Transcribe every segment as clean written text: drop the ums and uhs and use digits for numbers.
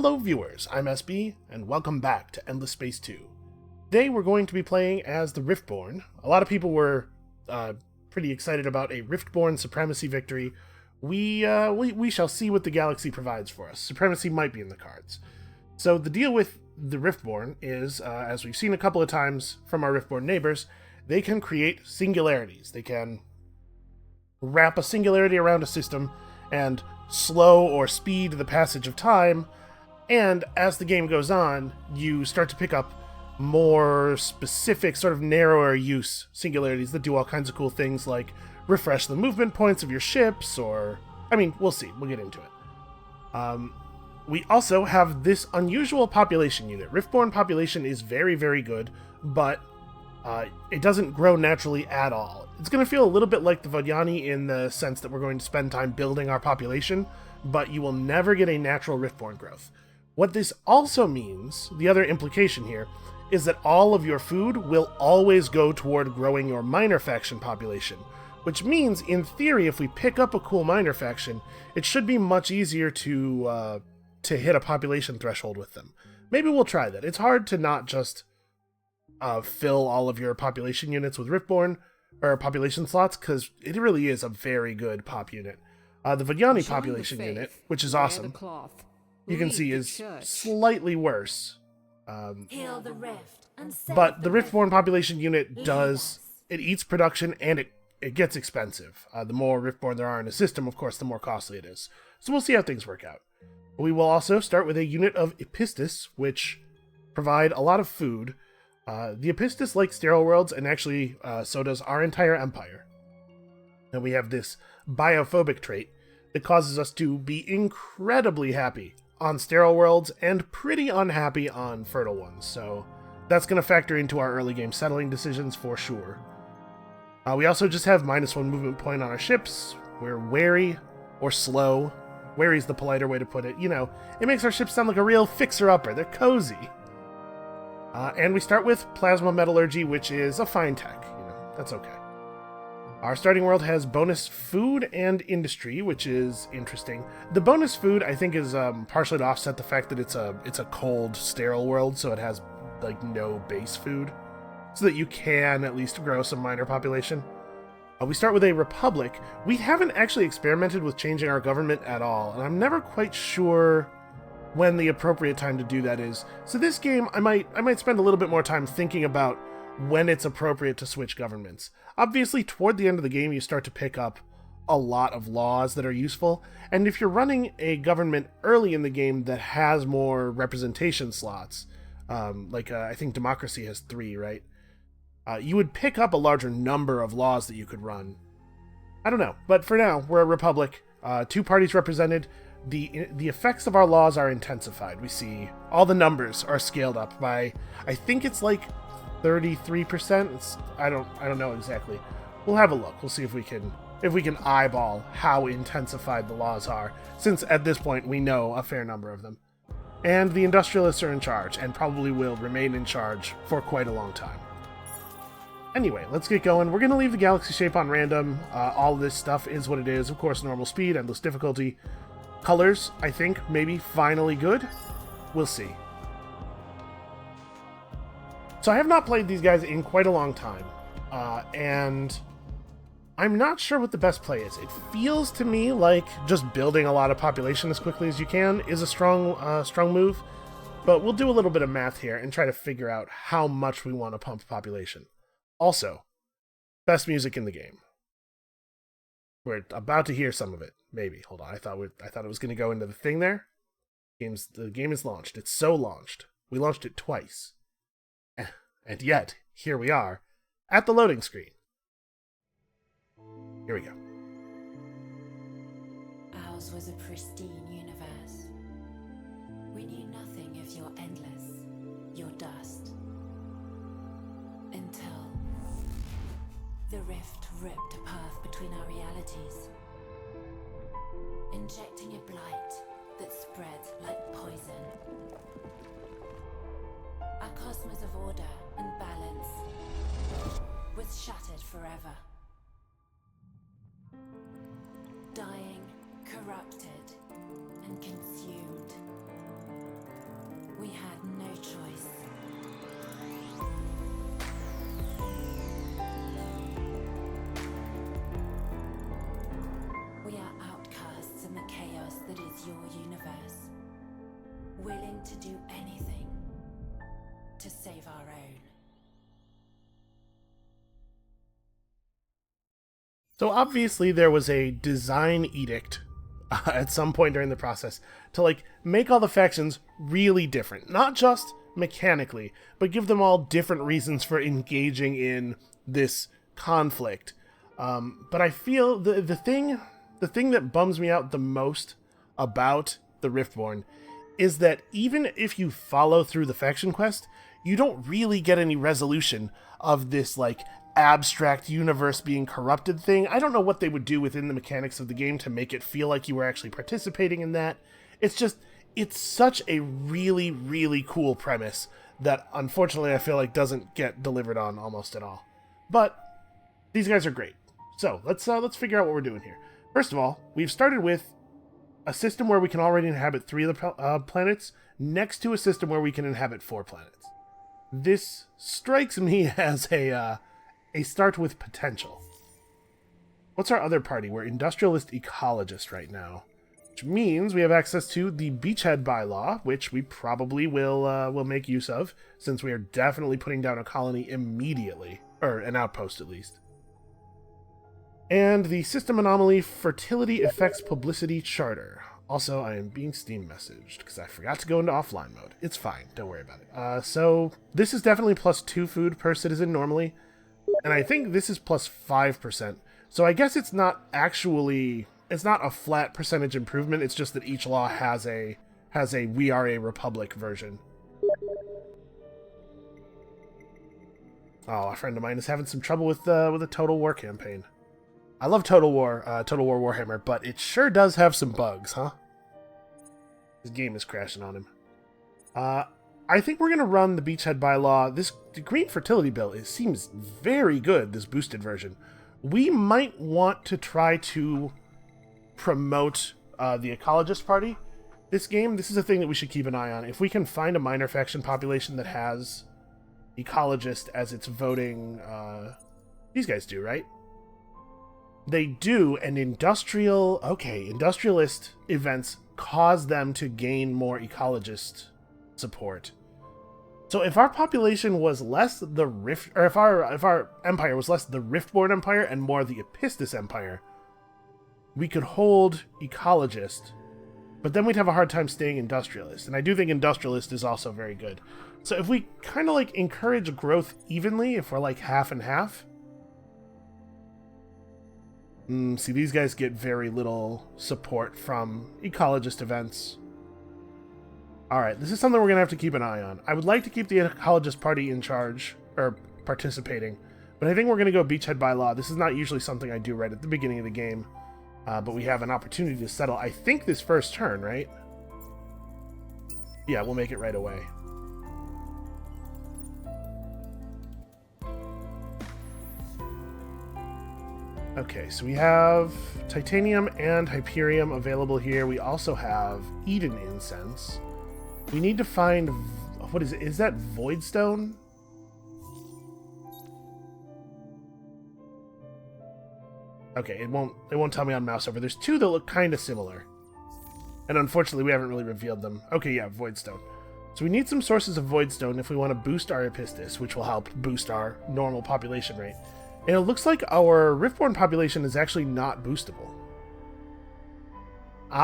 Hello viewers, I'm SB, and welcome back to Endless Space 2. Today we're going to be playing as the Riftborn. A lot of people were pretty excited about a Riftborn supremacy victory. We shall see what the galaxy provides for us. Supremacy might be in the cards. So the deal with the Riftborn is, as we've seen a couple of times from our Riftborn neighbors, they can create singularities. They can wrap a singularity around a system and slow or speed the passage of time. And as the game goes on, you start to pick up more specific, sort of narrower use singularities that do all kinds of cool things like refresh the movement points of your ships, or... I mean, we'll see. We'll get into it. We also have this unusual population unit. Riftborn population is very, very good, but it doesn't grow naturally at all. It's going to feel a little bit like the Vodyani in the sense that we're going to spend time building our population, but you will never get a natural Riftborn growth. What this also means, the other implication here, is that all of your food will always go toward growing your minor faction population, which means, in theory, if we pick up a cool minor faction, it should be much easier to hit a population threshold with them. Maybe we'll try that. It's hard to not just fill all of your population units with Riftborn, or population slots, because it really is a very good pop unit. The Vodyani population unit, which is awesome, you can see is slightly worse. Heal the rift and but the Riftborn population unit it eats production and it gets expensive. The more Riftborn there are in a system, of course, the more costly it is. So we'll see how things work out. We will also start with a unit of Epistis, which provide a lot of food. The Epistis like sterile worlds, and actually so does our entire empire. And we have this biophobic trait that causes us to be incredibly happy on sterile worlds and pretty unhappy on fertile ones, so that's going to factor into our early game settling decisions for sure. We also just have -1 movement point on our ships. We're wary or slow. Wary's the politer way to put it. You know, it makes our ships sound like a real fixer-upper. They're cozy. And we start with plasma metallurgy, which is a fine tech. You know, that's okay. Our starting world has bonus food and industry, which is interesting. The bonus food, I think, is partially to offset the fact that it's a cold, sterile world, so it has like no base food, so that you can at least grow some minor population. We start with a republic. We haven't actually experimented with changing our government at all, and I'm never quite sure when the appropriate time to do that is. So this game, I might spend a little bit more time thinking about when it's appropriate to switch governments. Obviously, toward the end of the game, you start to pick up a lot of laws that are useful, and if you're running a government early in the game that has more representation slots, I think democracy has 3, right? You would pick up a larger number of laws that you could run. I don't know, but for now, we're a republic, 2 parties represented. The effects of our laws are intensified. We see all the numbers are scaled up by, I think it's like 33%. I don't know exactly. We'll have a look. We'll see if we can eyeball how intensified the laws are, since at this point we know a fair number of them. And the industrialists are in charge, and probably will remain in charge for quite a long time. Anyway, let's get going. We're going to leave the galaxy shape on random. All of this stuff is what it is. Of course, normal speed, endless difficulty. Colors, I think, maybe finally good. We'll see. So I have not played these guys in quite a long time, and I'm not sure what the best play is. It feels to me like just building a lot of population as quickly as you can is a strong move, but we'll do a little bit of math here and try to figure out how much we want to pump population. Also, best music in the game. We're about to hear some of it. Maybe. Hold on. I thought it was going to go into the thing there. The game is launched. It's so launched. We launched it twice. And yet, here we are, at the loading screen. Here we go. Ours was a pristine universe. We knew nothing of your endless, your dust. Until the rift ripped a path between our realities, injecting a blight that spread like poison. Our cosmos of order and balance was shattered forever. Dying, corrupted, and consumed. your universe, willing to do anything to save our own. So obviously there was a design edict at some point during the process to like make all the factions really different, not just mechanically, but give them all different reasons for engaging in this conflict. But I feel the thing that bums me out the most about the Riftborn is that even if you follow through the faction quest, you don't really get any resolution of this like abstract universe being corrupted thing. I don't know what they would do within the mechanics of the game to make it feel like you were actually participating in that. It's such a really, really cool premise that unfortunately I feel like doesn't get delivered on almost at all. But these guys are great. So let's figure out what we're doing here. First of all, we've started with a system where we can already inhabit 3 of the planets next to a system where we can inhabit 4 planets. This strikes me as a start with potential. What's our other party? We're industrialist ecologist right now, which means we have access to the beachhead bylaw, which we probably will make use of, since we are definitely putting down a colony immediately, or an outpost at least. And the system anomaly fertility effects publicity charter. Also, I am being Steam messaged because I forgot to go into offline mode. It's fine, don't worry about it. So this is definitely plus 2 food per citizen normally. And I think this is plus 5%. So I guess it's not a flat percentage improvement. It's just that each law has a We Are a Republic version. Oh, a friend of mine is having some trouble with a Total War campaign. I love Total War Warhammer, but it sure does have some bugs, huh? His game is crashing on him. I think we're going to run the Beachhead bylaw. The green fertility bill, it seems very good, this boosted version. We might want to try to promote the Ecologist Party. This is a thing that we should keep an eye on. If we can find a minor faction population that has Ecologist as its voting... these guys do, right? They do, and industrialist events cause them to gain more ecologist support. So if our population was less if our empire was less the Riftborn Empire and more the Epistis Empire, we could hold ecologist, but then we'd have a hard time staying industrialist. And I do think industrialist is also very good. So if we kind of like encourage growth evenly, if we're like half and half. See, these guys get very little support from ecologist events. Alright, this is something we're going to have to keep an eye on. I would like to keep the ecologist party in charge, or participating, but I think we're going to go beachhead bylaw. This is not usually something I do right at the beginning of the game, but we have an opportunity to settle, I think, this first turn, right? Yeah, we'll make it right away. Okay, so we have titanium and hyperium available here. We also have Eden incense. We need to find... what is it? Is that voidstone? Okay, it won't tell me on mouse over. There's 2 that look kind of similar. And unfortunately, we haven't really revealed them. Okay, yeah, voidstone. So we need some sources of voidstone if we want to boost our Epistis, which will help boost our normal population rate. And it looks like our Riftborn population is actually not boostable.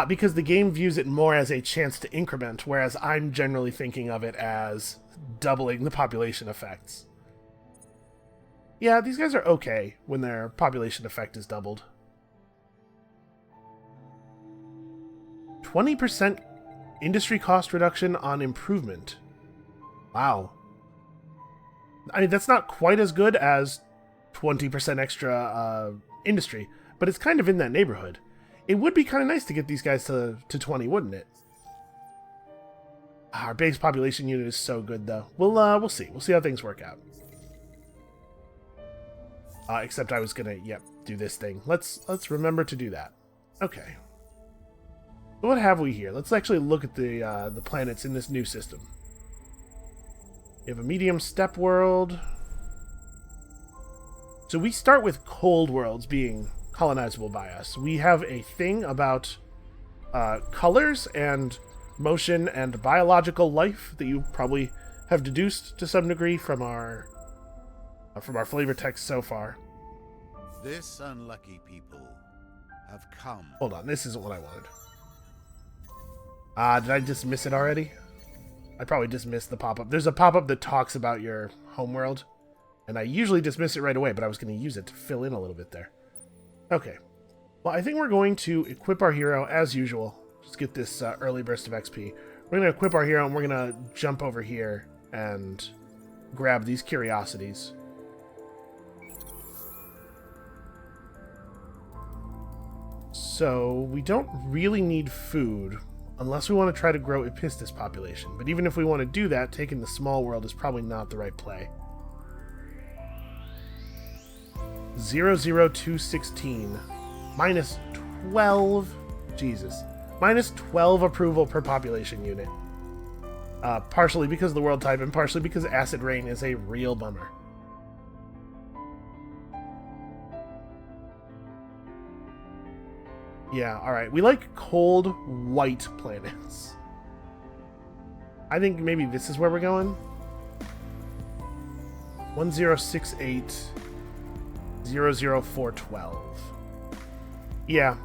Because the game views it more as a chance to increment, whereas I'm generally thinking of it as doubling the population effects. Yeah, these guys are okay when their population effect is doubled. 20% industry cost reduction on improvement. Wow. I mean, that's not quite as good as 20% extra industry, but it's kind of in that neighborhood. It would be kind of nice to get these guys to 20, wouldn't it? Our base population unit is so good, though. We'll see. We'll see how things work out. Except I was gonna, do this thing. Let's remember to do that. Okay. What have we here? Let's actually look at the planets in this new system. We have a medium steppe world. So we start with cold worlds being colonizable by us. We have a thing about colors and motion and biological life that you probably have deduced to some degree from our flavor text so far. This unlucky people have come. Hold on, this isn't what I wanted. Did I dismiss it already? I probably dismissed the pop-up. There's a pop-up that talks about your homeworld, and I usually dismiss it right away, but I was going to use it to fill in a little bit there. Okay. Well, I think we're going to equip our hero as usual. Just get this early burst of XP. We're going to equip our hero, and we're going to jump over here and grab these curiosities. So, we don't really need food, unless we want to try to grow Epistis population. But even if we want to do that, taking the small world is probably not the right play. 00216. Minus 12. Jesus. Minus 12 approval per population unit. Partially because of the world type, and partially because acid rain is a real bummer. Yeah, alright. We like cold, white planets. I think maybe this is where we're going. 1068 00412. Yeah.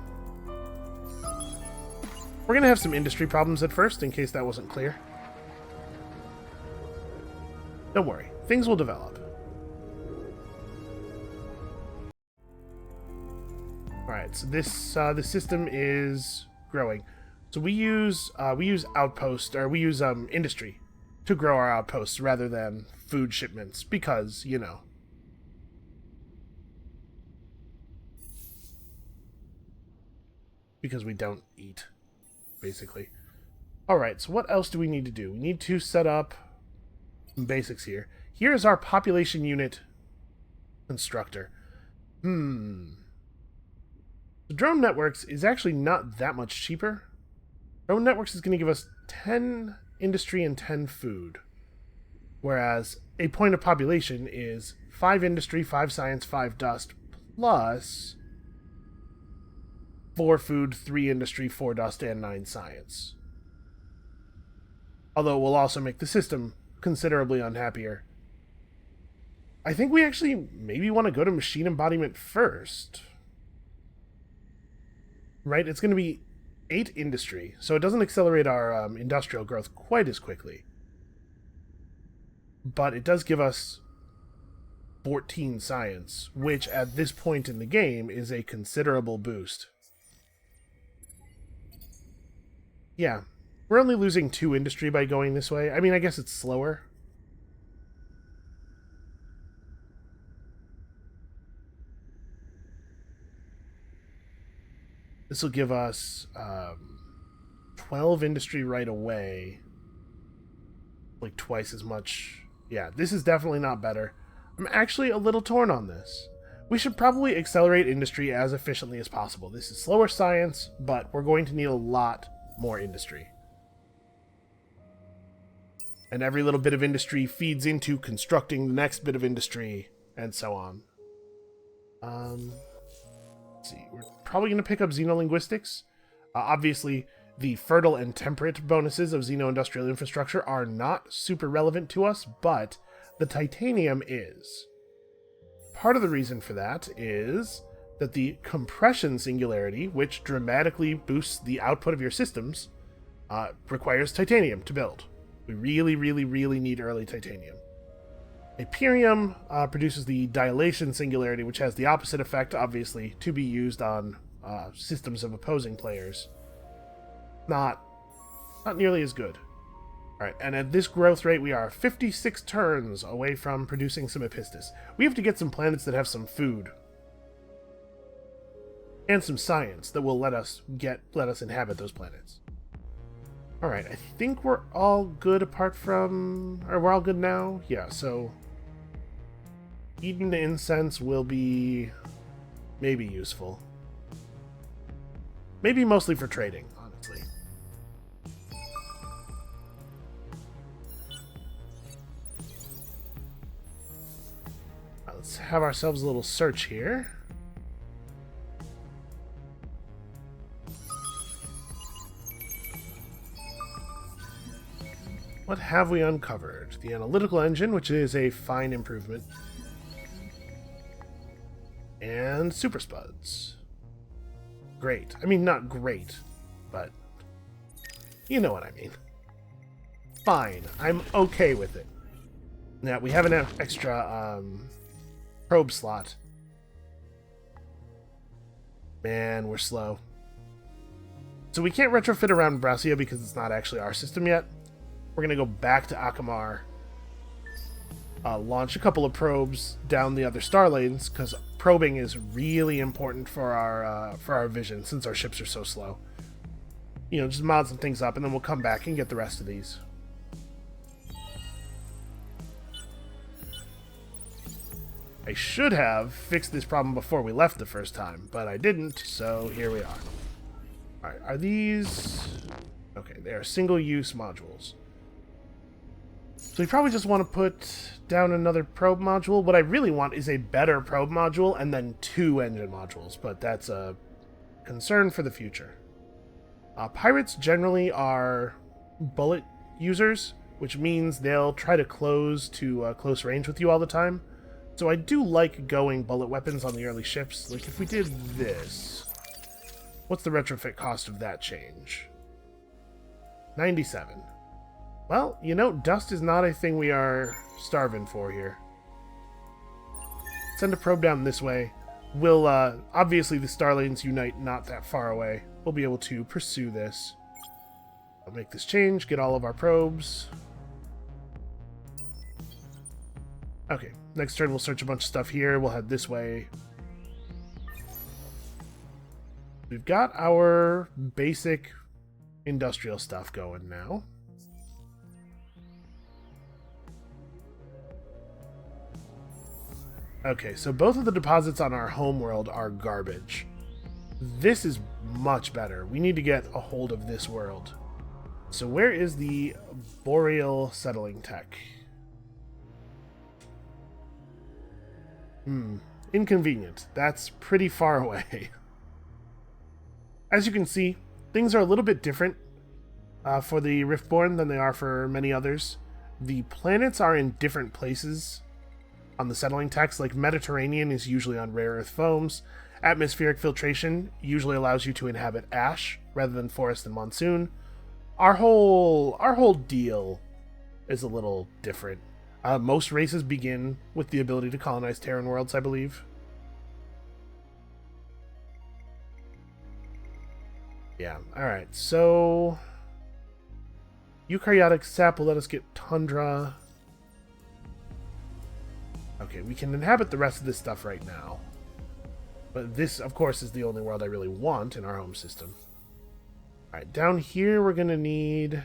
We're going to have some industry problems at first, in case that wasn't clear. Don't worry. Things will develop. Alright, so this system is growing. So we use outpost, or we use industry to grow our outposts rather than food shipments, because, you know. Because we don't eat, basically. Alright, so what else do we need to do? We need to set up some basics here. Here is our population unit constructor. The Drone Networks is actually not that much cheaper. Drone Networks is going to give us 10 industry and 10 food. Whereas a point of population is 5 industry, 5 science, 5 dust, plus 4 food, 3 industry, 4 dust, and 9 science. Although it will also make the system considerably unhappier. I think we actually maybe want to go to machine embodiment first. Right? It's going to be 8 industry, so it doesn't accelerate our industrial growth quite as quickly. But it does give us 14 science, which at this point in the game is a considerable boost. Yeah, we're only losing 2 industry by going this way. I mean, I guess it's slower. This will give us 12 industry right away. Like twice as much. Yeah, this is definitely not better. I'm actually a little torn on this. We should probably accelerate industry as efficiently as possible. This is slower science, but we're going to need a lot more industry. And every little bit of industry feeds into constructing the next bit of industry, and so on. Let's see, we're probably going to pick up xenolinguistics. Obviously, the fertile and temperate bonuses of xeno-industrial infrastructure are not super relevant to us, but the titanium is. Part of the reason for that is that the compression singularity, which dramatically boosts the output of your systems, requires titanium to build. We really, really, really need early titanium. Imperium produces the dilation singularity, which has the opposite effect, obviously, to be used on systems of opposing players. Not nearly as good. Alright, and at this growth rate, we are 56 turns away from producing some Epistis. We have to get some planets that have some food. And some science that will let us inhabit those planets. Alright, I think we're all good apart from... Or we're all good now? Yeah, so... Eating the incense will be... maybe useful. Maybe mostly for trading, honestly. Let's have ourselves a little search here. What have we uncovered? The analytical engine, which is a fine improvement. And super spuds. Great. I mean, not great, but you know what I mean. Fine. I'm okay with it. Now, we have an extra probe slot. Man, we're slow. So we can't retrofit around Brassia because it's not actually our system yet. We're going to go back to Akamar. Launch a couple of probes down the other star lanes, because probing is really important for our vision, since our ships are so slow. You know, just mod some things up, and then we'll come back and get the rest of these. I should have fixed this problem before we left the first time, but I didn't, so here we are. Alright, are these... Okay, they are single-use modules. So we probably just want to put down another probe module. What I really want is a better probe module and then 2 engine modules, but that's a concern for the future. Pirates generally are bullet users, which means they'll try to close to close range with you all the time. So I do like going bullet weapons on the early ships. Like if we did this, what's the retrofit cost of that change? 97. Well, you know, dust is not a thing we are starving for here. Send a probe down this way. We'll, obviously the star lanes unite not that far away. We'll be able to pursue this. I'll make this change, get all of our probes. Okay, next turn we'll search a bunch of stuff here. We'll head this way. We've got our basic industrial stuff going now. Okay, so both of the deposits on our homeworld are garbage. This is much better. We need to get a hold of this world. So where is the boreal settling tech? Inconvenient. That's pretty far away. As you can see, things are a little bit different for the Riftborn than they are for many others. The planets are in different places on the settling techs. Like Mediterranean is usually on rare earth foams. Atmospheric filtration usually allows you to inhabit ash rather than forest and monsoon. Our whole deal is a little different. Most races begin with the ability to colonize Terran worlds, I believe. Yeah, alright, so... Eukaryotic sap will let us get tundra. Okay, we can inhabit the rest of this stuff right now. But this, of course, is the only world I really want in our home system. Alright, down here we're gonna need...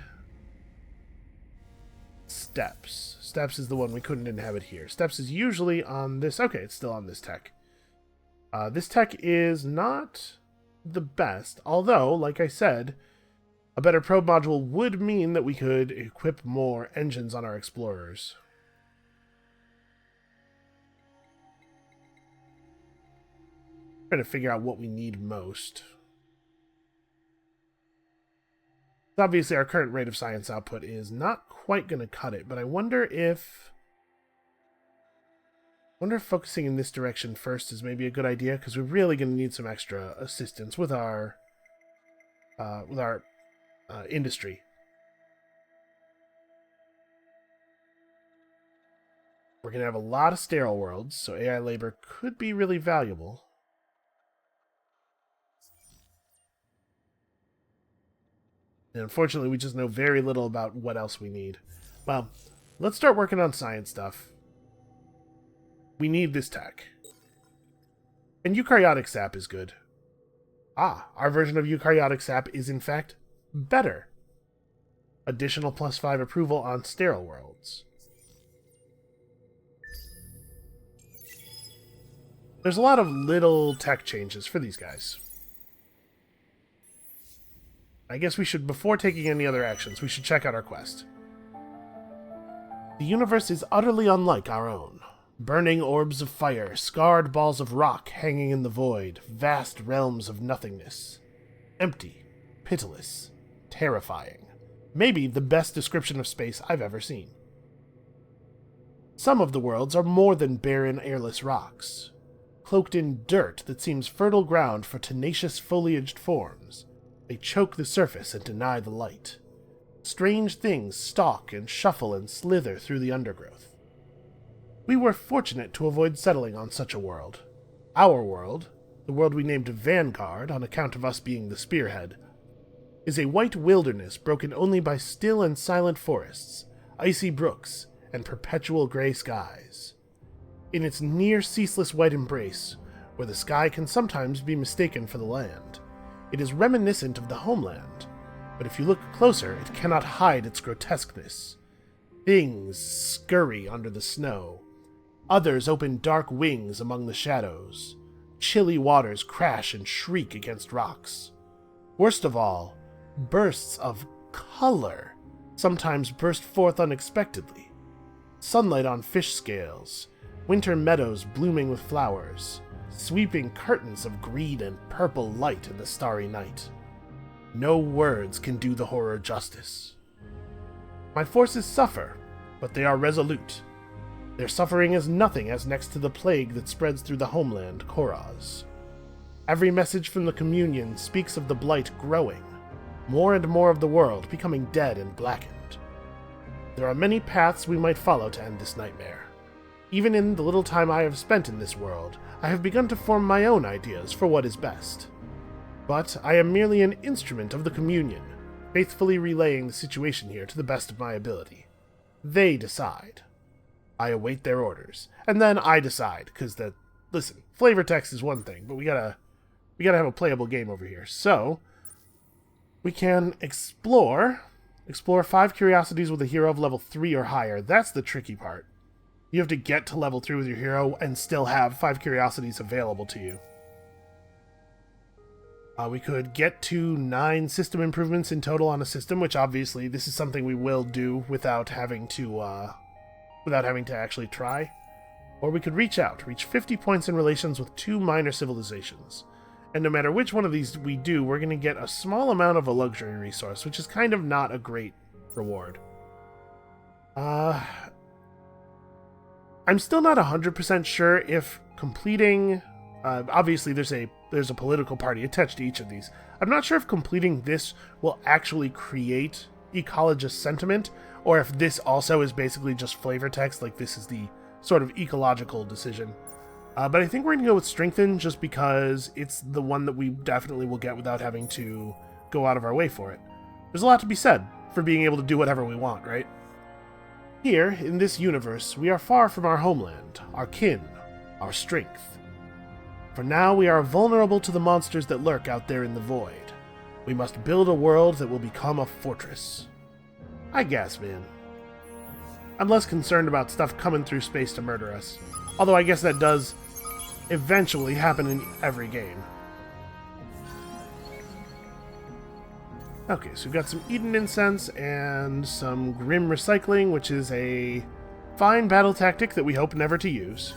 Steps. Steps is the one we couldn't inhabit here. Steps is usually on this... Okay, it's still on this tech. This tech is not the best, although, like I said, a better probe module would mean that we could equip more engines on our explorers. Trying to figure out what we need most. Obviously, our current rate of science output is not quite going to cut it, but I wonder if focusing in this direction first is maybe a good idea, because we're really going to need some extra assistance with our industry. We're going to have a lot of sterile worlds, so AI labor could be really valuable. And unfortunately, we just know very little about what else we need. Well, let's start working on science stuff. We need this tech. And eukaryotic sap is good. Ah, our version of eukaryotic sap is in fact better. Additional +5 approval on sterile worlds. There's a lot of little tech changes for these guys. I guess we should, before taking any other actions, we should check out our quest. The universe is utterly unlike our own. Burning orbs of fire, scarred balls of rock hanging in the void, vast realms of nothingness. Empty, pitiless, terrifying. Maybe the best description of space I've ever seen. Some of the worlds are more than barren, airless rocks. Cloaked in dirt that seems fertile ground for tenacious foliaged forms, they choke the surface and deny the light. Strange things stalk and shuffle and slither through the undergrowth. We were fortunate to avoid settling on such a world. Our world, the world we named Vanguard on account of us being the spearhead, is a white wilderness broken only by still and silent forests, icy brooks, and perpetual gray skies. In its near-ceaseless white embrace, where the sky can sometimes be mistaken for the land, it is reminiscent of the homeland, but if you look closer, it cannot hide its grotesqueness. Things scurry under the snow. Others open dark wings among the shadows. Chilly waters crash and shriek against rocks. Worst of all, bursts of color sometimes burst forth unexpectedly. Sunlight on fish scales, winter meadows blooming with flowers, sweeping curtains of green and purple light in the starry night. No words can do the horror justice. My forces suffer, but they are resolute. Their suffering is nothing as next to the plague that spreads through the homeland, Koraz. Every message from the Communion speaks of the blight growing, more and more of the world becoming dead and blackened. There are many paths we might follow to end this nightmare. Even in the little time I have spent in this world, I have begun to form my own ideas for what is best. But I am merely an instrument of the Communion, faithfully relaying the situation here to the best of my ability. They decide. I await their orders, and then I decide, because listen, flavor text is one thing, but we gotta have a playable game over here. So, we can explore 5 curiosities with a hero of level 3 or higher. That's the tricky part. You have to get to level 3 with your hero and still have 5 curiosities available to you. We could get to 9 system improvements in total on a system, which obviously this is something we will do without having to actually try. Or we could reach 50 points in relations with 2 minor civilizations. And no matter which one of these we do, we're going to get a small amount of a luxury resource, which is kind of not a great reward. I'm still not 100% sure if completing... obviously, there's a political party attached to each of these. I'm not sure if completing this will actually create ecologist sentiment, or if this also is basically just flavor text, like this is the sort of ecological decision. But I think we're going to go with Strengthen, just because it's the one that we definitely will get without having to go out of our way for it. There's a lot to be said for being able to do whatever we want, right? Here, in this universe, we are far from our homeland, our kin, our strength. For now, we are vulnerable to the monsters that lurk out there in the void. We must build a world that will become a fortress. I guess, man. I'm less concerned about stuff coming through space to murder us. Although I guess that does eventually happen in every game. Okay, so we've got some Eden Incense and some Grim Recycling, which is a fine battle tactic that we hope never to use.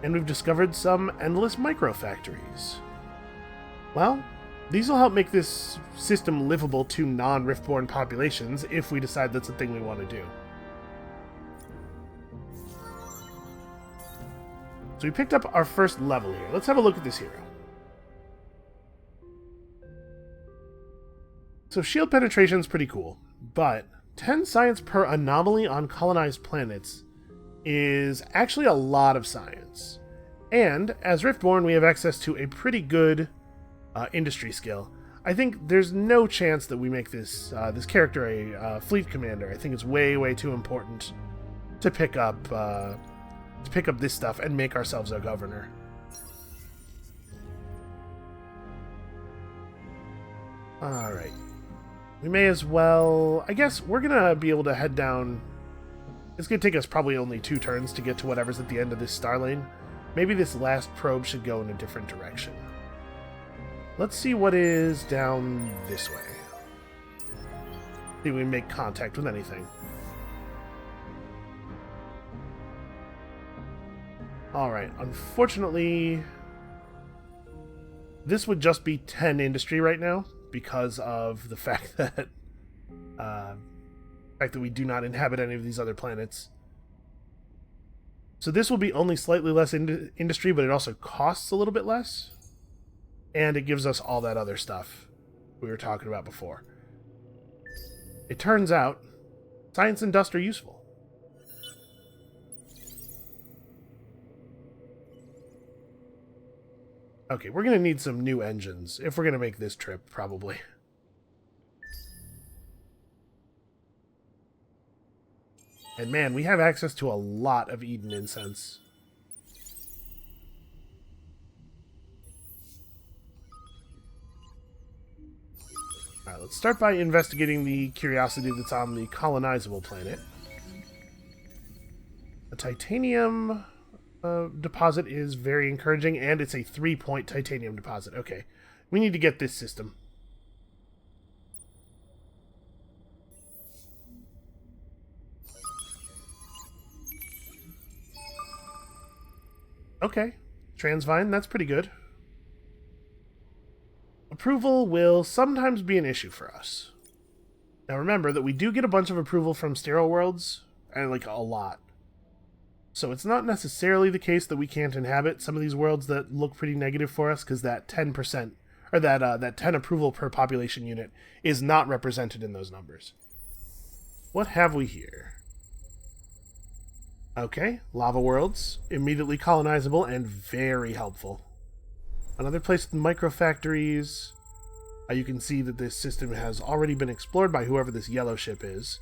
And we've discovered some endless microfactories. Well, these will help make this system livable to non-Riftborn populations if we decide that's a thing we want to do. So we picked up our first level here. Let's have a look at this hero. So shield penetration is pretty cool, but 10 science per anomaly on colonized planets is actually a lot of science. And as Riftborn, we have access to a pretty good industry skill. I think there's no chance that we make this this character a fleet commander. I think it's way, way too important to pick up this stuff and make ourselves a governor. Alright. We may as well... I guess we're gonna be able to head down... It's gonna take us probably only 2 turns to get to whatever's at the end of this star lane. Maybe this last probe should go in a different direction. Let's see what is down this way. See if we can make contact with anything. Alright, unfortunately... This would just be 10 industry right now, because of the fact that we do not inhabit any of these other planets. So this will be only slightly less industry, but it also costs a little bit less. And it gives us all that other stuff we were talking about before. It turns out, science and dust are useful. Okay, we're going to need some new engines if we're going to make this trip, probably. And man, we have access to a lot of Eden incense. Alright, let's start by investigating the curiosity that's on the colonizable planet. A titanium deposit is very encouraging, and it's a 3-point titanium deposit. Okay, we need to get this system. Okay, Transvine, that's pretty good. Approval will sometimes be an issue for us. Now remember that we do get a bunch of approval from sterile worlds, and like a lot. So it's not necessarily the case that we can't inhabit some of these worlds that look pretty negative for us, because that 10%, or that 10 approval per population unit is not represented in those numbers. What have we here? Okay, lava worlds, immediately colonizable and very helpful. Another place with microfactories. You can see that this system has already been explored by whoever this yellow ship is.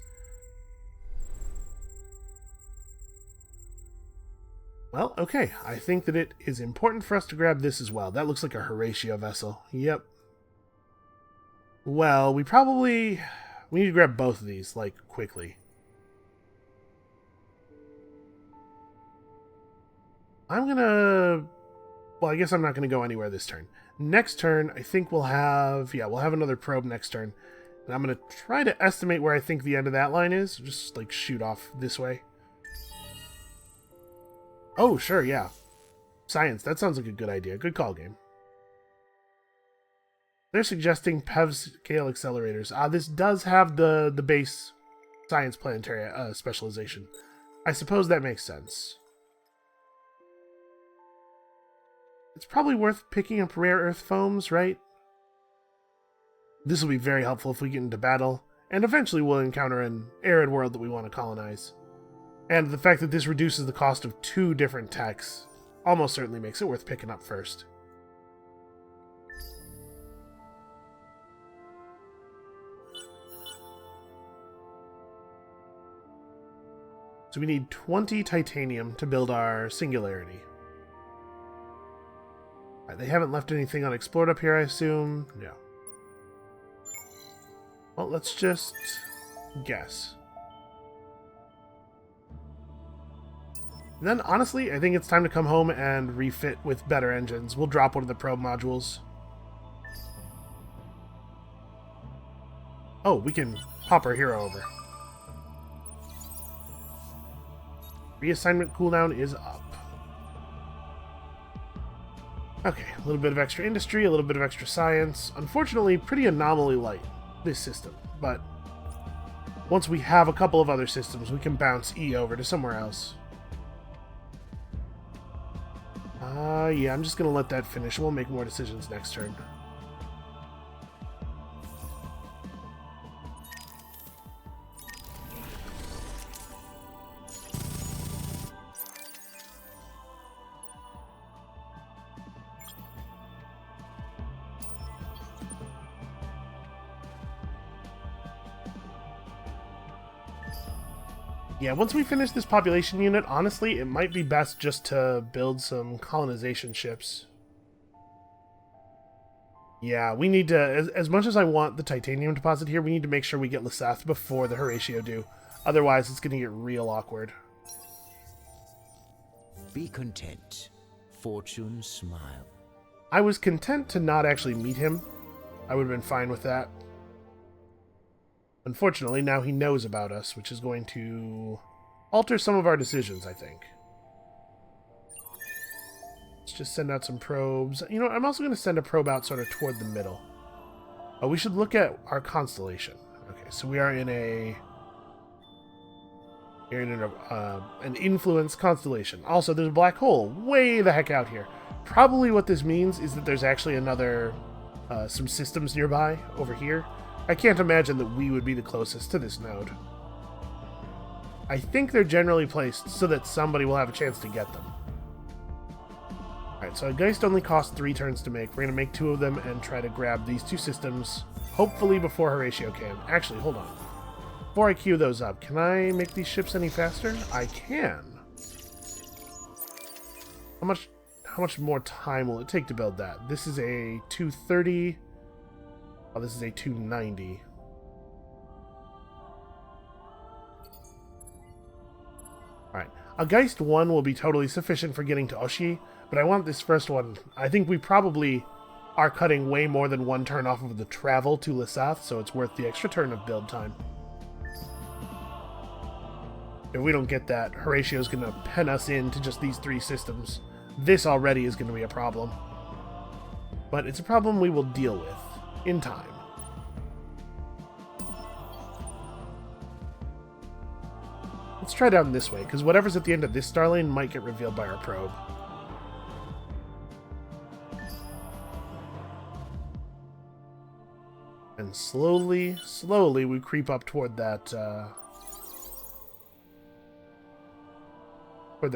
Well, okay, I think that it is important for us to grab this as well. That looks like a Horatio vessel. Yep. Well, we need to grab both of these, like, quickly. Well, I guess I'm not going to go anywhere this turn. Next turn, I think we'll have another probe next turn. And I'm going to try to estimate where I think the end of that line is. Just, like, shoot off this way. Oh, sure, yeah. Science, that sounds like a good idea. Good call, game. They're suggesting PEV scale accelerators. This does have the base science planetary specialization. I suppose that makes sense. It's probably worth picking up rare earth foams, right? This will be very helpful if we get into battle, and eventually we'll encounter an arid world that we want to colonize. And the fact that this reduces the cost of 2 different techs almost certainly makes it worth picking up first. So we need 20 titanium to build our singularity. Right, they haven't left anything unexplored up here, I assume. No. Well, let's just guess. And then, honestly, I think it's time to come home and refit with better engines. We'll drop one of the probe modules. Oh, we can hop our hero over. Reassignment cooldown is up. Okay, a little bit of extra industry, a little bit of extra science. Unfortunately, pretty anomaly light, this system. But once we have a couple of other systems, we can bounce E over to somewhere else. Yeah, I'm just going to let that finish. We'll make more decisions next turn. Yeah, once we finish this population unit, honestly, it might be best just to build some colonization ships. Yeah, we need to, as much as I want the titanium deposit here, we need to make sure we get Lyseth before the Horatio do. Otherwise, it's going to get real awkward. Be content. Fortune smile. I was content to not actually meet him. I would have been fine with that. Unfortunately, now he knows about us, which is going to alter some of our decisions, I think. Let's just send out some probes. You know, I'm also going to send a probe out sort of toward the middle. Oh, we should look at our constellation. Okay, so we are in an influence constellation. Also, there's a black hole way the heck out here. Probably what this means is that there's actually some systems nearby over here. I can't imagine that we would be the closest to this node. I think they're generally placed so that somebody will have a chance to get them. Alright, so a Geist only costs 3 turns to make. We're going to make 2 of them and try to grab these 2 systems, hopefully before Horatio can. Actually, hold on. Before I queue those up, can I make these ships any faster? I can. How much more time will it take to build that? This is a 230. Oh, this is a 290. Alright. A Geist 1 will be totally sufficient for getting to Oshi, but I want this first one. I think we probably are cutting way more than 1 turn off of the travel to Lissath, so it's worth the extra turn of build time. If we don't get that, Horatio's going to pen us into just these 3 systems. This already is going to be a problem. But it's a problem we will deal with in time. Let's try down this way, because whatever's at the end of this star lane might get revealed by our probe. And slowly, slowly we creep up toward that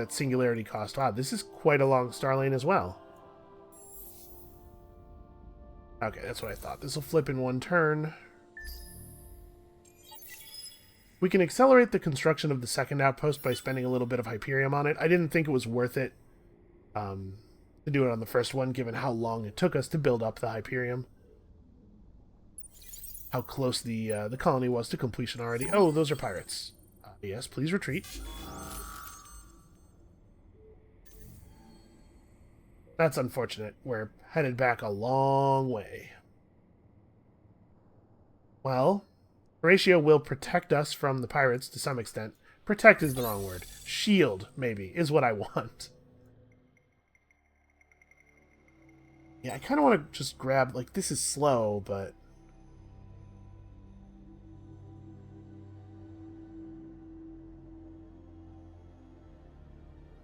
singularity cost. Wow, this is quite a long star lane as well. Okay, that's what I thought. This will flip in 1 turn. We can accelerate the construction of the second outpost by spending a little bit of Hyperium on it. I didn't think it was worth it to do it on the first one, given how long it took us to build up the Hyperium. How close the colony was to completion already. Oh, those are pirates. Yes, please retreat. That's unfortunate. We're headed back a long way. Well, Horatio will protect us from the pirates to some extent. Protect is the wrong word. Shield, maybe, is what I want. Yeah, I kind of want to just grab... Like, this is slow, but...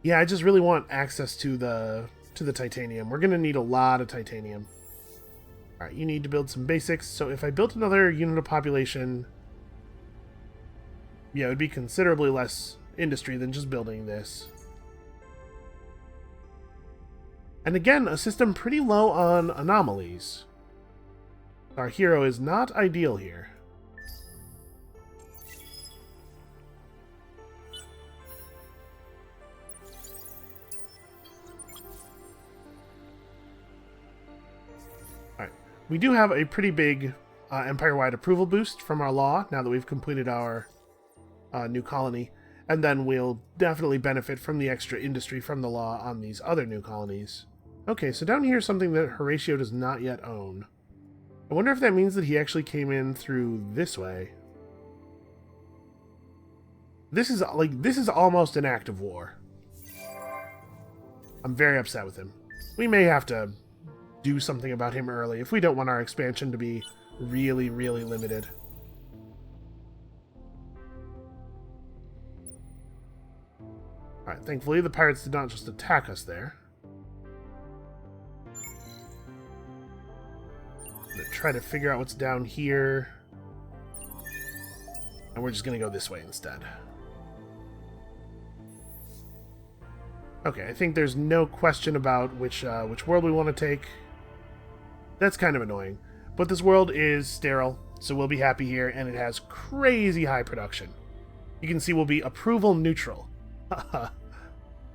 Yeah, I just really want access to the titanium. We're going to need a lot of titanium. Alright, you need to build some basics. So if I built another unit of population... Yeah, it would be considerably less industry than just building this. And again, a system pretty low on anomalies. Our hero is not ideal here. We do have a pretty big empire-wide approval boost from our law now that we've completed our new colony, and then we'll definitely benefit from the extra industry from the law on these other new colonies. Okay, so down here is something that Horatio does not yet own. I wonder if that means that he actually came in through this way. This is almost an act of war. I'm very upset with him. We may have to do something about him early if we don't want our expansion to be really, really limited. Alright, thankfully the pirates did not just attack us there. I'm gonna try to figure out what's down here. And we're just gonna go this way instead. Okay, I think there's no question about which world we want to take. That's kind of annoying. But this world is sterile, so we'll be happy here, and it has crazy high production. You can see we'll be approval neutral.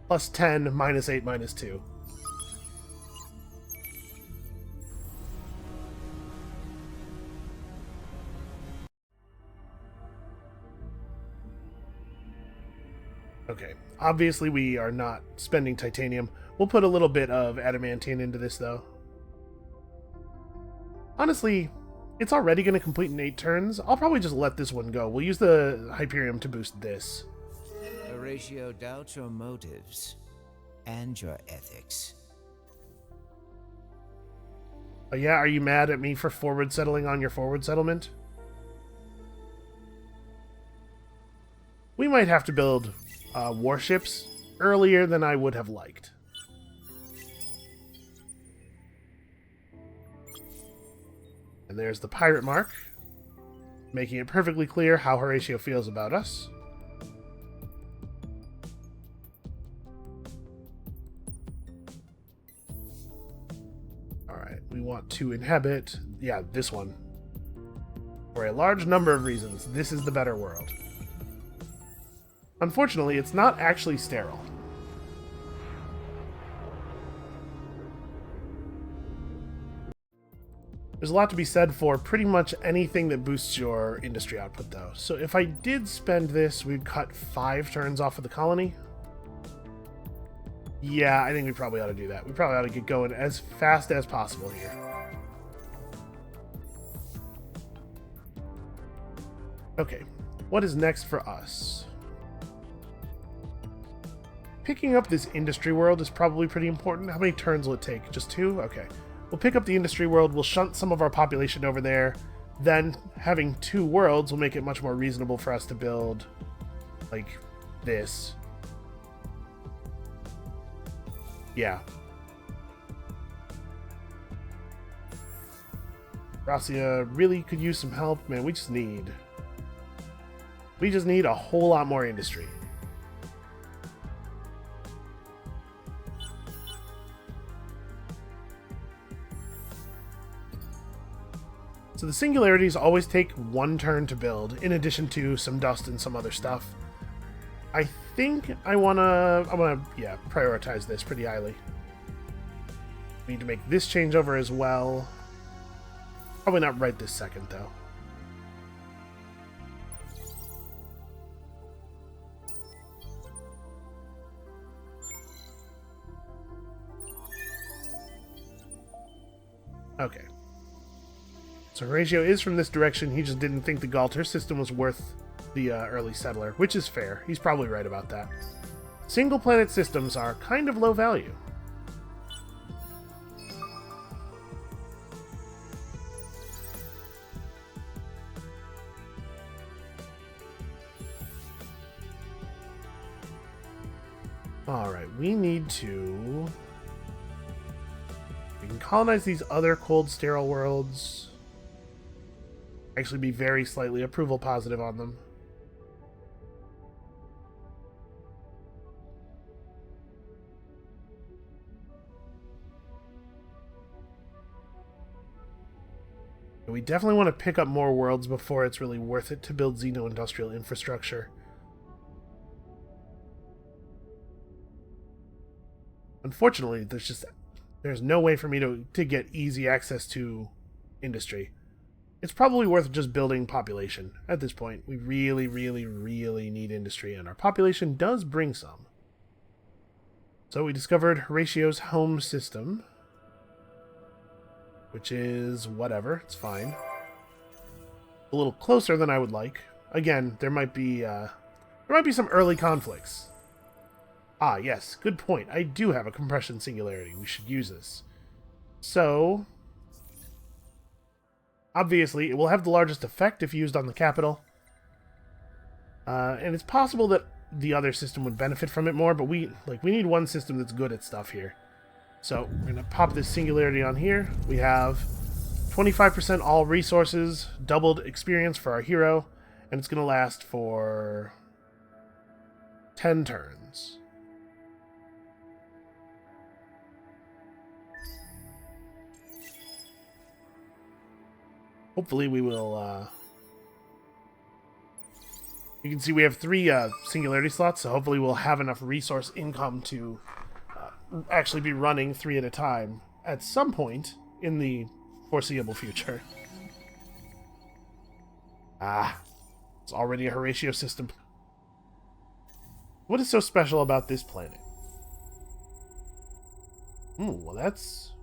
Plus 10, -8, -2. Okay, obviously we are not spending titanium. We'll put a little bit of adamantine into this, though. Honestly, it's already going to complete in 8 turns. I'll probably just let this one go. We'll use the Hyperium to boost this. Horatio doubts your motives and your ethics. Oh yeah, are you mad at me for forward settling on your forward settlement? We might have to build warships earlier than I would have liked. And there's the pirate mark, making it perfectly clear how Horatio feels about us. Alright, we want to inhabit, yeah, this one. For a large number of reasons, this is the better world. Unfortunately, it's not actually sterile. There's a lot to be said for pretty much anything that boosts your industry output, though. So if I did spend this, we'd cut 5 turns off of the colony. Yeah, I think we probably ought to do that. We probably ought to get going as fast as possible here. Okay, what is next for us? Picking up this industry world is probably pretty important. How many turns will it take? Just 2? Okay. We'll pick up the industry world, we'll shunt some of our population over there, then having 2 worlds will make it much more reasonable for us to build, like, this. Yeah. Gracia really could use some help. Man, we just need a whole lot more industry. So the singularities always take 1 turn to build, in addition to some dust and some other stuff. I think I wanna prioritize this pretty highly. We need to make this changeover as well. Probably not right this second, though. Okay. So Horatio is from this direction, he just didn't think the Galter system was worth the early settler, which is fair. He's probably right about that. Single planet systems are kind of low value. Alright, we need to... We can colonize these other cold, sterile worlds. Actually be very slightly approval positive on them. We definitely want to pick up more worlds before it's really worth it to build xeno-industrial infrastructure. Unfortunately, there's no way for me to get easy access to industry. It's probably worth just building population at this point. We really, really, really need industry, and our population does bring some. So we discovered Horatio's home system, which is whatever. It's fine. A little closer than I would like. Again, there might be some early conflicts. Ah, yes, good point. I do have a compression singularity. We should use this. So... obviously, it will have the largest effect if used on the capital. And it's possible that the other system would benefit from it more, but we need one system that's good at stuff here. So, we're going to pop this singularity on here. We have 25% all resources, doubled experience for our hero, and it's going to last for 10 turns. Hopefully we will, you can see we have 3 singularity slots, so hopefully we'll have enough resource income to actually be running 3 at a time at some point in the foreseeable future. Ah, it's already a Horatio system. What is so special about this planet? Well that's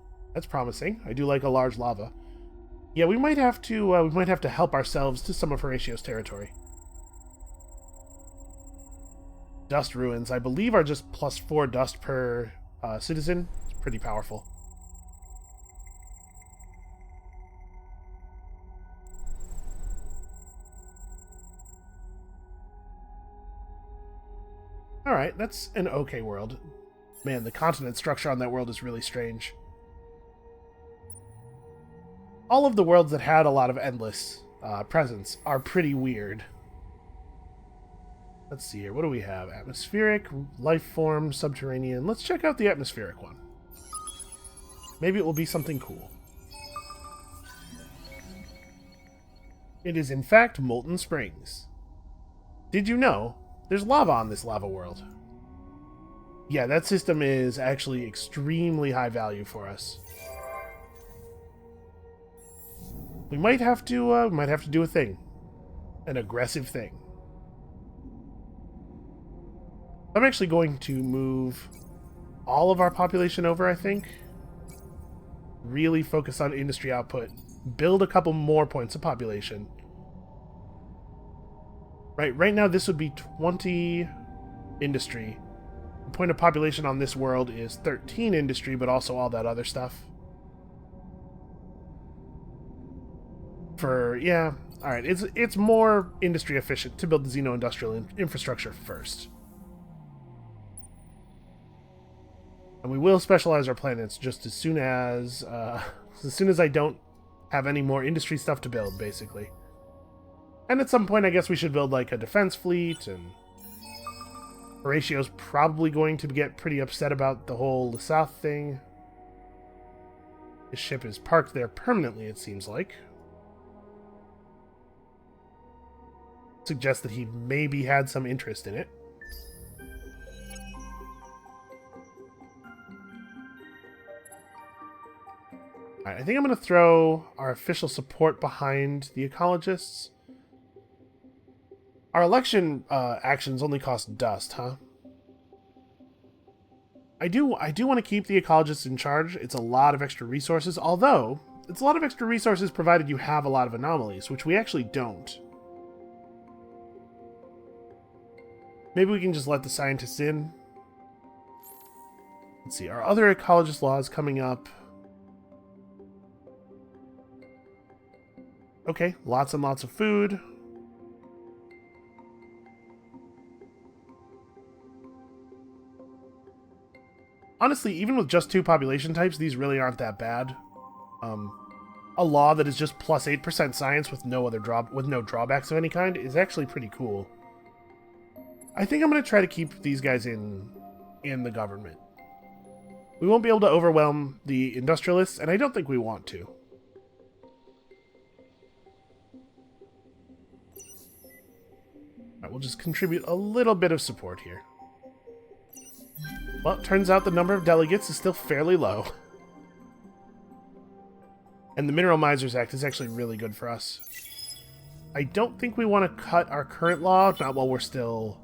promising. I do like a large lava. Yeah, we might have to help ourselves to some of Horatio's territory. Dust ruins, I believe, are just +4 dust per citizen. It's pretty powerful. Alright, that's an okay world. Man, the continent structure on that world is really strange. All of the worlds that had a lot of endless presence are pretty weird. Let's see here. What do we have? Atmospheric, life form, subterranean. Let's check out the atmospheric one. Maybe it will be something cool. It is in fact Molten Springs. Did you know there's lava on this lava world? Yeah, that system is actually extremely high value for us. We might have to do a thing. An aggressive thing. I'm actually going to move all of our population over, I think. Really focus on industry output. Build a couple more points of population. Right now this would be 20 industry. The point of population on this world is 13 industry, but also all that other stuff. Alright, it's more industry efficient to build the Xeno-industrial infrastructure first. And we will specialize our planets just as soon as I don't have any more industry stuff to build, basically. And at some point, I guess we should build, like, a defense fleet, and Horatio's probably going to get pretty upset about the whole South thing. His ship is parked there permanently, it seems like. Suggests that he maybe had some interest in it. Alright, I think I'm going to throw our official support behind the ecologists. Our election actions only cost dust, huh? I do want to keep the ecologists in charge. It's a lot of extra resources, although it's a lot of extra resources provided you have a lot of anomalies, which we actually don't. Maybe we can just let the scientists in. Let's see, our other ecologist laws coming up. Okay, lots and lots of food. Honestly, even with just 2 population types, these really aren't that bad. A law that is just plus 8% science with no drawbacks of any kind is actually pretty cool. I think I'm going to try to keep these guys in the government. We won't be able to overwhelm the industrialists, and I don't think we want to. Alright, we'll just contribute a little bit of support here. Well, it turns out the number of delegates is still fairly low. And the Mineral Misers Act is actually really good for us. I don't think we want to cut our current law, not while we're still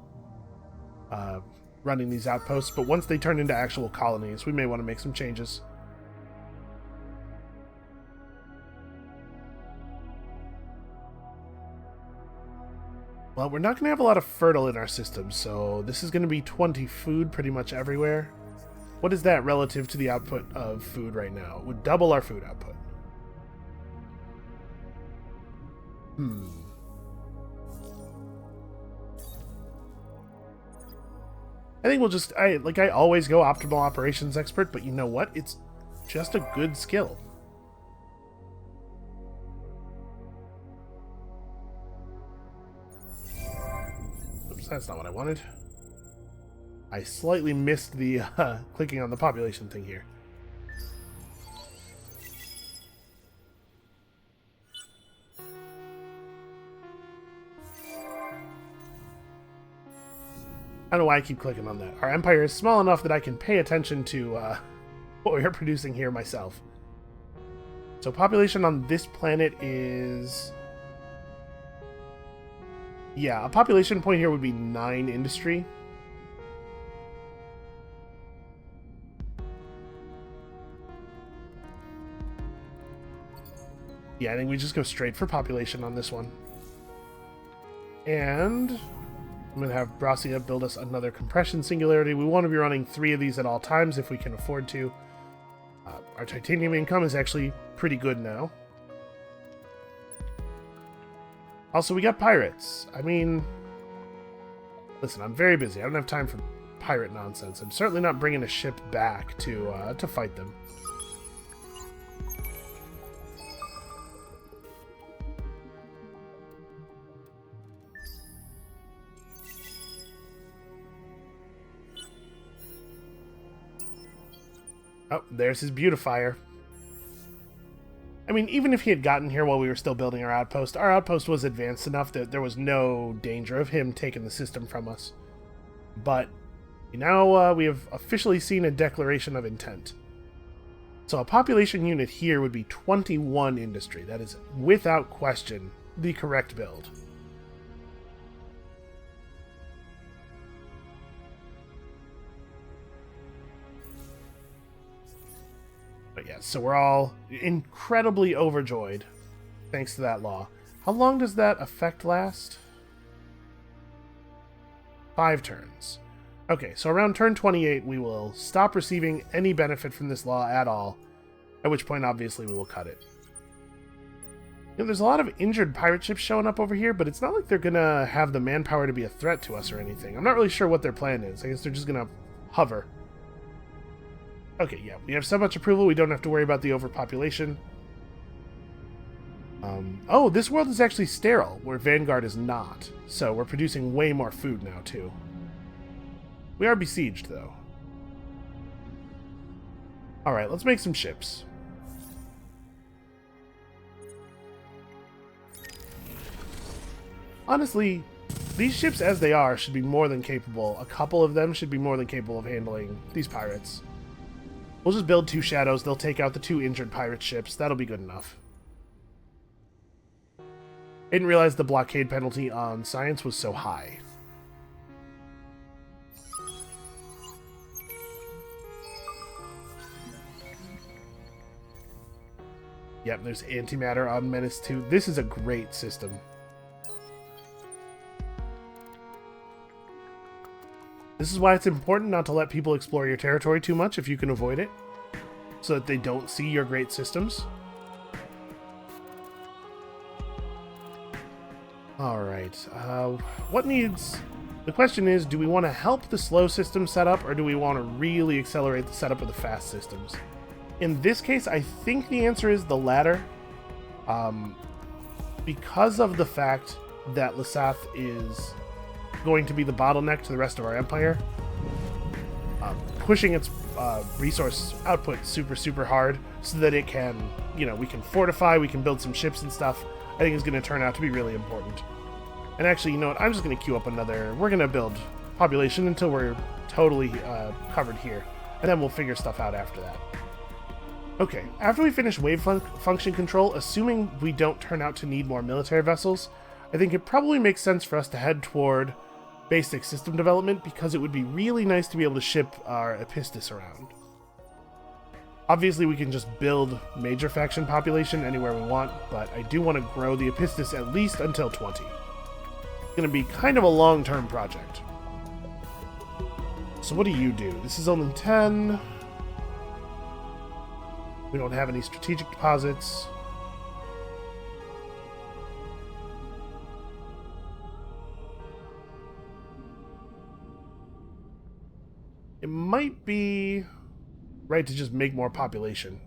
running these outposts, but once they turn into actual colonies, we may want to make some changes. Well, we're not going to have a lot of fertile in our system, so this is going to be 20 food pretty much everywhere. What is that relative to the output of food right now? It would double our food output. I think we'll just, I always go optimal operations expert, but you know what? It's just a good skill. Oops, that's not what I wanted. I slightly missed the clicking on the population thing here. I don't know why I keep clicking on that. Our empire is small enough that I can pay attention to what we are producing here myself. So population on this planet is... yeah, a population point here would be 9 industry. Yeah, I think we just go straight for population on this one. And I'm going to have Bracia build us another compression singularity. We want to be running 3 of these at all times if we can afford to. Our titanium income is actually pretty good now. Also, we got pirates. I mean, listen, I'm very busy. I don't have time for pirate nonsense. I'm certainly not bringing a ship back to fight them. Oh, there's his beautifier. I mean, even if he had gotten here while we were still building our outpost was advanced enough that there was no danger of him taking the system from us. But now we have officially seen a declaration of intent. So a population unit here would be 21 industry. That is, without question, the correct build. But yes, so we're all incredibly overjoyed thanks to that law. How long does that effect last? 5 turns. Okay, so around turn 28 we will stop receiving any benefit from this law at all, at which point obviously we will cut it. You know, there's a lot of injured pirate ships showing up over here, but it's not like they're gonna have the manpower to be a threat to us or anything. I'm not really sure what their plan is. I guess they're just gonna hover. Okay, yeah, we have so much approval we don't have to worry about the overpopulation. Oh, this world is actually sterile, where Vanguard is not. So we're producing way more food now, too. We are besieged, though. Alright, let's make some ships. Honestly, these ships as they are should be more than capable. A couple of them should be more than capable of handling these pirates. We'll just build 2 shadows. They'll take out the 2 injured pirate ships. That'll be good enough. I didn't realize the blockade penalty on science was so high. Yep, there's antimatter on Menace 2. This is a great system. This is why it's important not to let people explore your territory too much if you can avoid it, so that they don't see your great systems. Alright, what needs... The question is, do we want to help the slow system setup, or do we want to really accelerate the setup of the fast systems? In this case, I think the answer is the latter. Because of the fact that Lysath is going to be the bottleneck to the rest of our empire, pushing its resource output super hard so that it can, you know, we can fortify, we can build some ships and stuff, I think is going to turn out to be really important. And actually, you know what, I'm just going to queue up another, we're going to build population until we're totally covered here, and then we'll figure stuff out after that. Okay, after we finish wave function control, assuming we don't turn out to need more military vessels, I think it probably makes sense for us to head toward basic system development, because it would be really nice to be able to ship our Epistis around. Obviously, we can just build major faction population anywhere we want, but I do want to grow the Epistis at least until 20. It's going to be kind of a long-term project. So what do you do? This is only 10. We don't have any strategic deposits. It might be right to just make more population.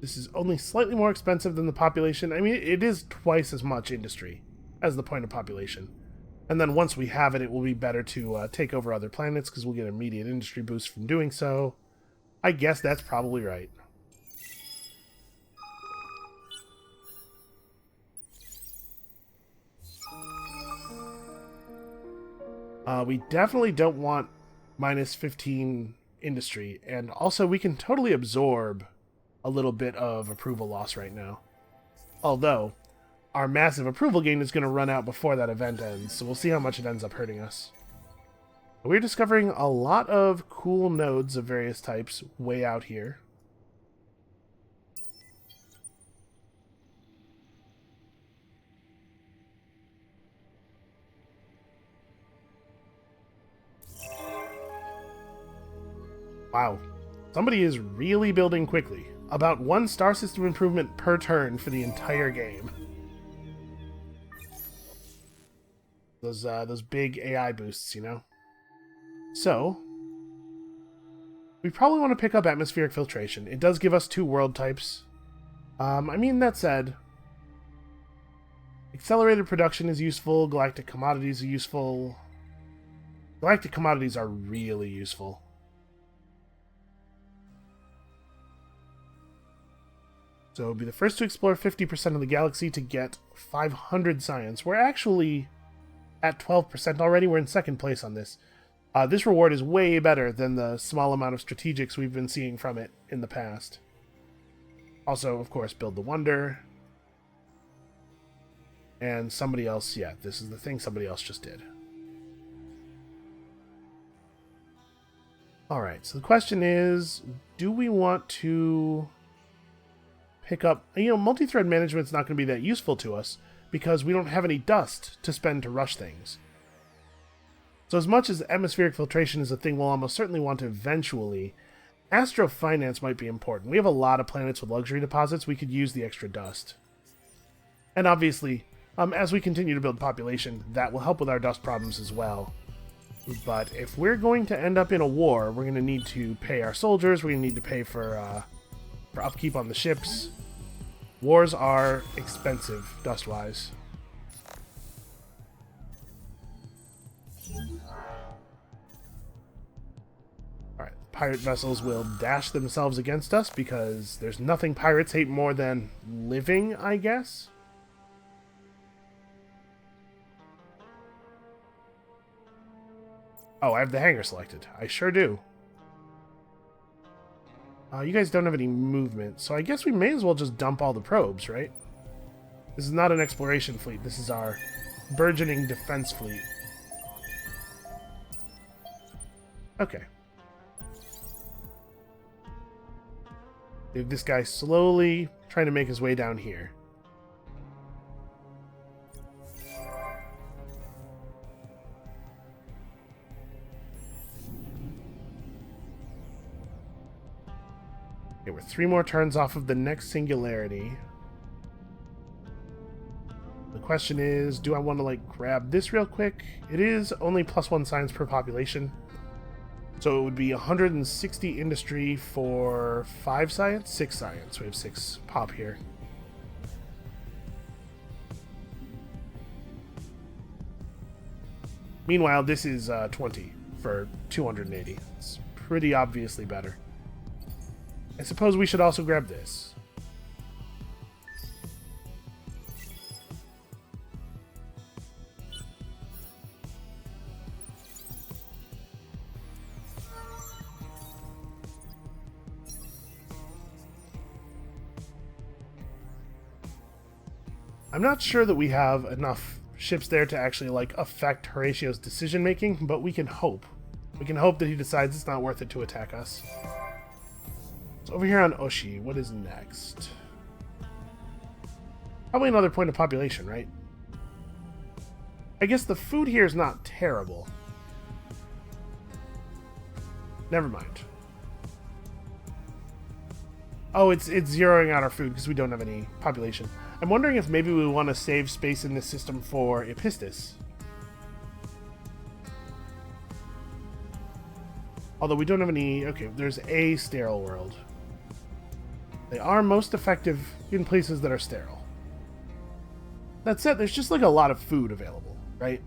This is only slightly more expensive than the population. I mean, it is twice as much industry as the point of population. And then once we have it, it will be better to take over other planets, because we'll get an immediate industry boost from doing so. I guess that's probably right. We definitely don't want minus 15 industry, and also we can totally absorb a little bit of approval loss right now. Although, our massive approval gain is going to run out before that event ends, so we'll see how much it ends up hurting us. We're discovering a lot of cool nodes of various types way out here. Wow, somebody is really building quickly. About 1 star system improvement per turn for the entire game. Those big AI boosts, you know? So, we probably want to pick up atmospheric filtration. It does give us 2 world types. I mean, that said, accelerated production is useful, galactic commodities are useful. Galactic commodities are really useful. So we'll be the first to explore 50% of the galaxy to get 500 science. We're actually at 12% already. We're in 2nd place on this. This reward is way better than the small amount of strategics we've been seeing from it in the past. Also, of course, build the wonder. And somebody else, yeah, this is the thing somebody else just did. Alright, so the question is, do we want to pick up... multi-thread management's not going to be that useful to us because we don't have any dust to spend to rush things. So as much as atmospheric filtration is a thing we'll almost certainly want eventually, astrofinance might be important. We have a lot of planets with luxury deposits. We could use the extra dust. And obviously, as we continue to build population, that will help with our dust problems as well. But if we're going to end up in a war, we're going to need to pay our soldiers, we're going to need to pay for upkeep on the ships. Wars are expensive, dust-wise. Alright, pirate vessels will dash themselves against us because there's nothing pirates hate more than living, I guess? Oh, I have the hangar selected. I sure do. You guys don't have any movement, so I guess we may as well just dump all the probes, right? This is not an exploration fleet. This is our burgeoning defense fleet. Okay. We have this guy slowly trying to make his way down here. Okay, we're 3 more turns off of the next singularity. The question is, do I want to, grab this real quick? It is only +1 science per population. So it would be 160 industry for 5 science? 6 science. We have 6 pop here. Meanwhile, this is 20 for 280. It's pretty obviously better. I suppose we should also grab this. I'm not sure that we have enough ships there to actually, affect Horatio's decision-making, but we can hope. We can hope that he decides it's not worth it to attack us. So over here on Oshi, what is next? Probably another point of population, right? I guess the food here is not terrible. Never mind. Oh, it's zeroing out our food because we don't have any population. I'm wondering if maybe we want to save space in this system for Epistis. Although we don't have any... Okay, there's a sterile world. They are most effective in places that are sterile. That said, there's just a lot of food available, right?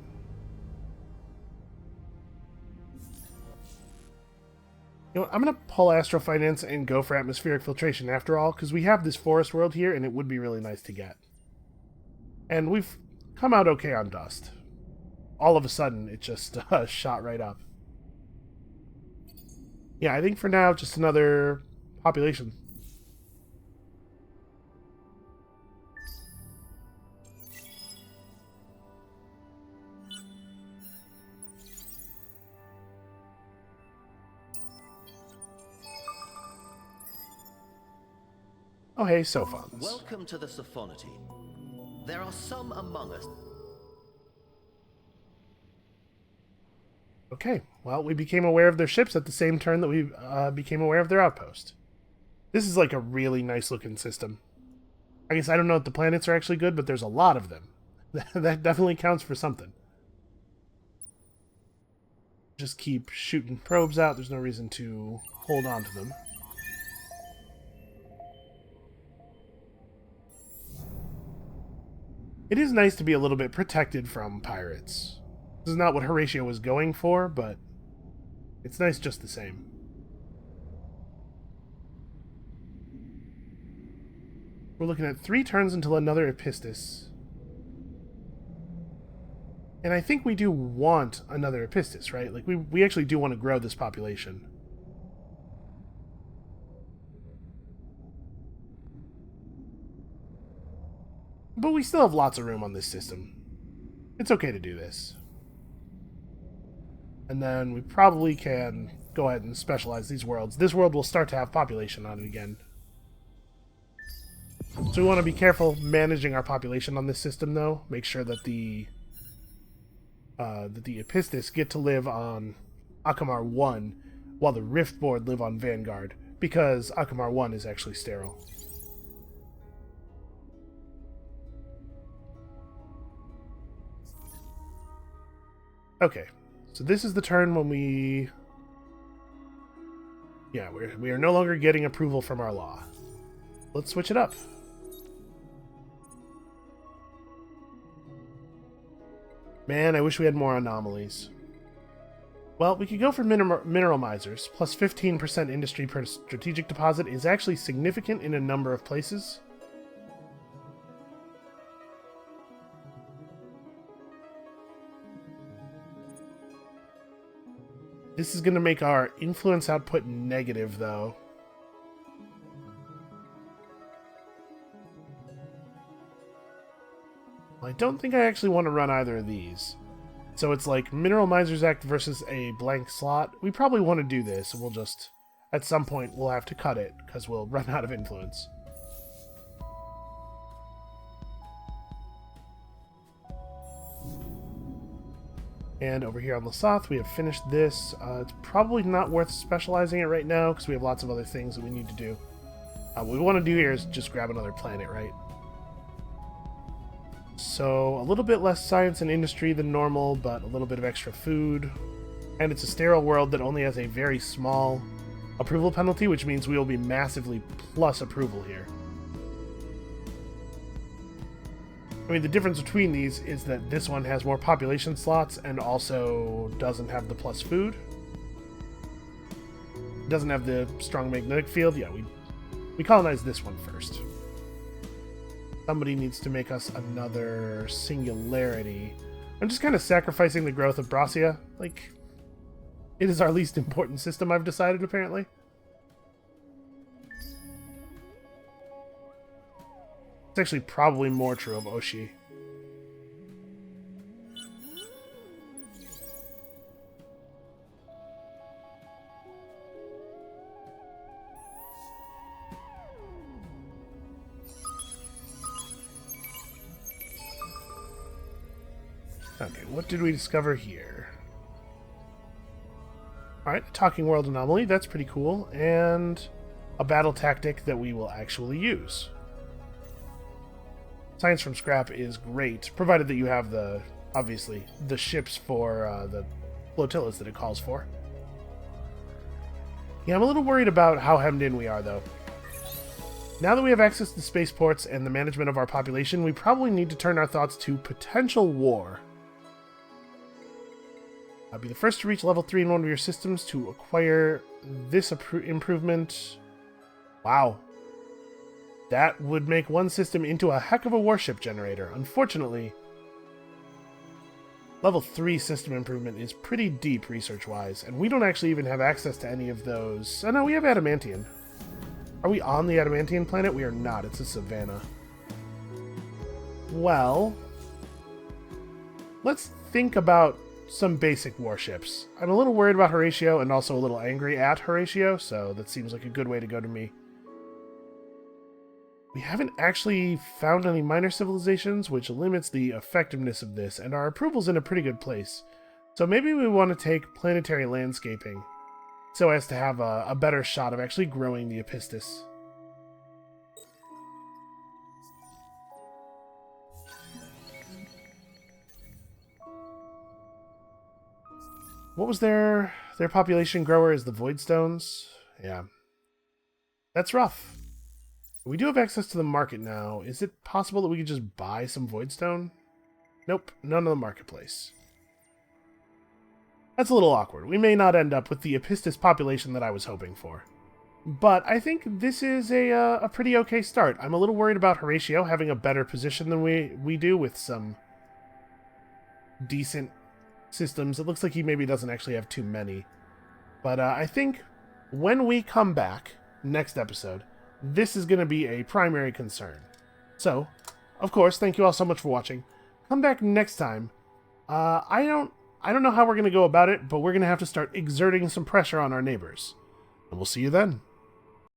You know, I'm going to pull Astrofinance and go for atmospheric filtration after all, because we have this forest world here, and it would be really nice to get. And we've come out okay on dust. All of a sudden, it just shot right up. Yeah, I think for now, just another population. Oh, hey, Sophons. Welcome to the Sophonity. There are some among us. Okay, well, we became aware of their ships at the same turn that we became aware of their outpost. This is a really nice looking system. I guess I don't know if the planets are actually good, but there's a lot of them. That definitely counts for something. just keep shooting probes out. There's no reason to hold on to them. It is nice to be a little bit protected from pirates. This is not what Horatio was going for, but it's nice just the same. We're looking at 3 turns until another Epistis. And I think we do want another Epistis, right? Like, we actually do want to grow this population. But we still have lots of room on this system. It's okay to do this. And then we probably can go ahead and specialize these worlds. This world will start to have population on it again. So we want to be careful managing our population on this system, though. Make sure that the Epistis get to live on Akamar 1, while the Riftborn live on Vanguard, because Akamar 1 is actually sterile. Okay, so this is the turn when we... Yeah, we are no longer getting approval from our law. Let's switch it up. Man, I wish we had more anomalies. Well, we could go for mineral misers. Plus 15% industry per strategic deposit is actually significant in a number of places. This is going to make our influence output negative, though. I don't think I actually want to run either of these. So it's like Mineral Misers Act versus a blank slot. We probably want to do this, and we'll just... At some point, we'll have to cut it, because we'll run out of influence. And over here on Lasath, we have finished this. It's probably not worth specializing it right now, because we have lots of other things that we need to do. What we want to do here is just grab another planet, right? So, a little bit less science and industry than normal, but a little bit of extra food. And it's a sterile world that only has a very small approval penalty, which means we will be massively plus approval here. I mean, the difference between these is that this one has more population slots and also doesn't have the plus food. Doesn't have the strong magnetic field. Yeah, we colonized this one first. Somebody needs to make us another singularity. I'm just kind of sacrificing the growth of Brasia. Like, it is our least important system, I've decided, apparently. It's actually probably more true of Oshi. Okay, what did we discover here? Alright, Talking World Anomaly, that's pretty cool, and a battle tactic that we will actually use. Science from scrap is great, provided that you have the, obviously, the ships for the flotillas that it calls for. Yeah, I'm a little worried about how hemmed in we are, though. Now that we have access to spaceports and the management of our population, we probably need to turn our thoughts to potential war. Be the first to reach level 3 in one of your systems to acquire this improvement. Wow. That would make one system into a heck of a warship generator. Unfortunately, level 3 system improvement is pretty deep research-wise, and we don't actually even have access to any of those. Oh no, we have Adamantian. Are we on the Adamantian planet? We are not. It's a savannah. Well, let's think about some basic warships. I'm a little worried about Horatio and also a little angry at Horatio, so that seems like a good way to go to me. We haven't actually found any minor civilizations, which limits the effectiveness of this, and our approval's in a pretty good place. So maybe we want to take planetary landscaping, so as to have a better shot of actually growing the Epistis. What was their population grower is the Voidstones? Yeah. That's rough. We do have access to the market now. Is it possible that we could just buy some Voidstone? Nope, none of the marketplace. That's a little awkward. We may not end up with the Epistis population that I was hoping for. But I think this is a pretty okay start. I'm a little worried about Horatio having a better position than we do with some decent systems. It looks like he maybe doesn't actually have too many. But I think when we come back next episode, this is going to be a primary concern. So, of course, thank you all so much for watching. Come back next time. I don't know how we're going to go about it, but we're going to have to start exerting some pressure on our neighbors. And we'll see you then.